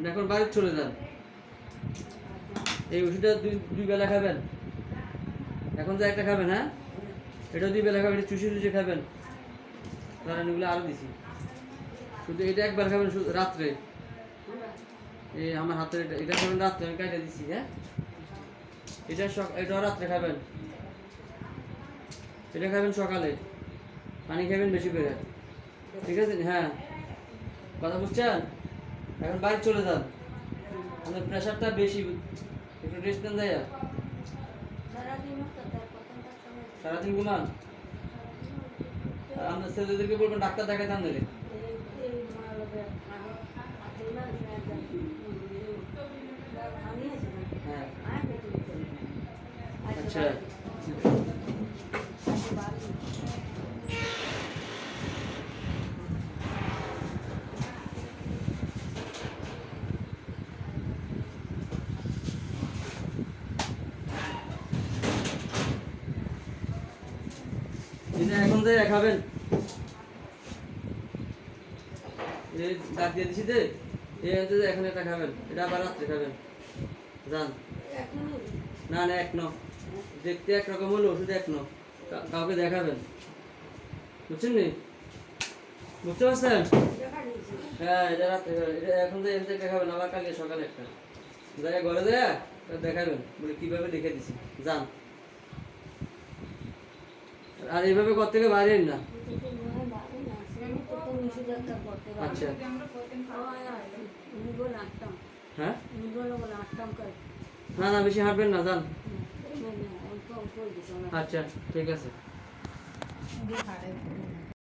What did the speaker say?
এখন বাড়ি চলে যান। এই ওষুধটা দুই বেলা খাবেন। এখন তো একটা খাবেন, হ্যাঁ, এটা 2 বেলা খাবেন, চুষে চুষে খাবেন। কারণ এগুলো আরো দিছি, শুধু এটা একবার খাবেন শুধু রাত্রে। এই আমার হাতে এটা খাবেন রাত্রে, আমি কাটে দিছি। হ্যাঁ, এটা রাত্রে খাবেন, এটা খাবেন সকালে, পানি খাবেন বেশি করে, ঠিক আছে? হ্যাঁ, কথা বুঝছেন? এখন বাড়ি চলে যান, আপনার প্রেশারটা বেশি, একটু রেস্ট নেন। যাইয়া সারাদিন ঘুমান। আর আপনার ছেলেদেরকে বলবেন ডাক্তার দেখাইতে আনলে। হ্যাঁ, আচ্ছা, এটা এখন যাই খাবেন। এই ডাক দিয়ে দিছি যে এখন এটা খাবেন, এটা আবার রাত্রে খাবেন। যান। না না, এক ন, দেখতে একরকম হলো, ওষুধ এক ন, কাউকে দেখাবেন, বুঝছেন নি? বুঝতে পারছেন? হ্যাঁ, এটা রাত্রে খাবেন, এটা এখন যে একটা খাবেন, আবার কালকে সকালে একটা জায়গায় ঘরে দেয়া দেখাবেন, বলে কিভাবে লিখে দিছি। যান। আর এইভাবে কর থেকে বাইরেন না। আচ্ছা, হ্যাঁ, না না, বেশি হাঁটবেন না, যান। আচ্ছা, ঠিক আছে।